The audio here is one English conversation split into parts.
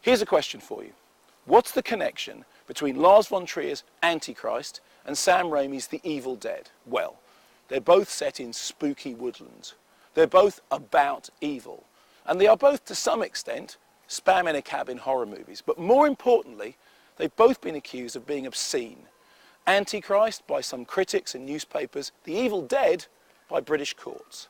Here's a question for you. What's the connection between Lars von Trier's Antichrist and Sam Raimi's The Evil Dead? Well, they're both set in spooky woodlands. They're both about evil. And they are both, to some extent, spam in a cabin horror movies. But more importantly, they've both been accused of being obscene. Antichrist by some critics and newspapers, The Evil Dead by British courts.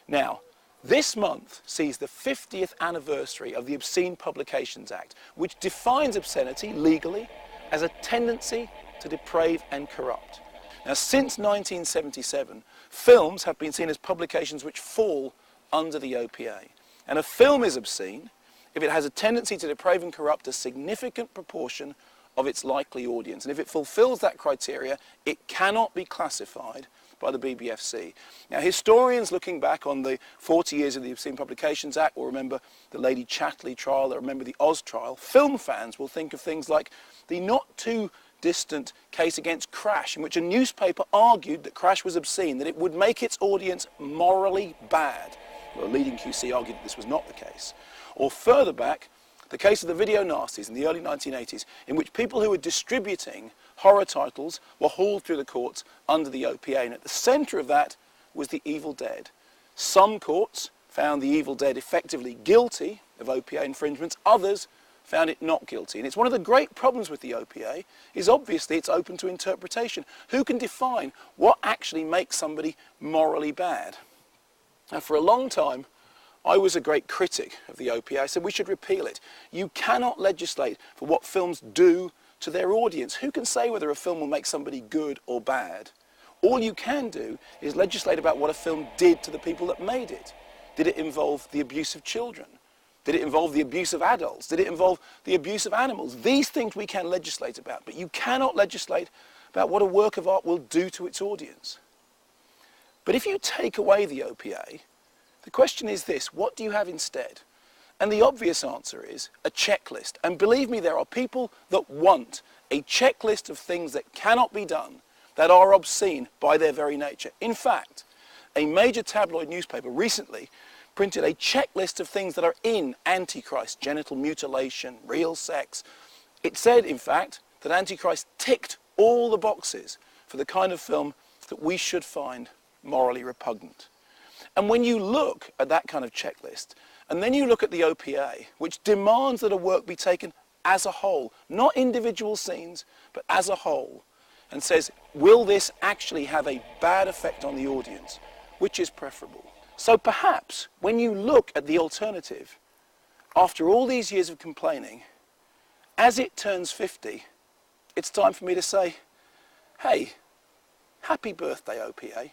Now, this month sees the 50th anniversary of the Obscene Publications Act, which defines obscenity legally as a tendency to deprave and corrupt. Now, since 1977, films have been seen as publications which fall under the OPA. And a film is obscene if it has a tendency to deprave and corrupt a significant proportion of its likely audience. And if it fulfills that criteria, it cannot be classified by the BBFC. Now, historians looking back on the 40 years of the Obscene Publications Act will remember the Lady Chatterley trial, they'll remember the Oz trial. Film fans will think of things like the not too distant case against Crash, in which a newspaper argued that Crash was obscene, that it would make its audience morally bad. Well, a leading QC argued that this was not the case. Or further back, the case of the video nasties in the early 1980s, in which people who were distributing horror titles were hauled through the courts under the OPA, and at the centre of that was The Evil Dead. Some courts found The Evil Dead effectively guilty of OPA infringements, others found it not guilty. And it's one of the great problems with the OPA is obviously it's open to interpretation. Who can define what actually makes somebody morally bad? Now, for a long time, I was a great critic of the OPA. I said we should repeal it. You cannot legislate for what films do to their audience. Who can say whether a film will make somebody good or bad? All you can do is legislate about what a film did to the people that made it. Did it involve the abuse of children? Did it involve the abuse of adults? Did it involve the abuse of animals? These things we can legislate about, but you cannot legislate about what a work of art will do to its audience. But if you take away the OPA, the question is this: what do you have instead? And the obvious answer is a checklist. And believe me, there are people that want a checklist of things that cannot be done, that are obscene by their very nature. In fact, a major tabloid newspaper recently printed a checklist of things that are in Antichrist: genital mutilation, real sex. It said, in fact, that Antichrist ticked all the boxes for the kind of film that we should find morally repugnant. And when you look at that kind of checklist, and then you look at the OPA, which demands that a work be taken as a whole, not individual scenes, but as a whole, and says, will this actually have a bad effect on the audience? Which is preferable? So perhaps when you look at the alternative, after all these years of complaining, as it turns 50, it's time for me to say, hey, happy birthday, OPA.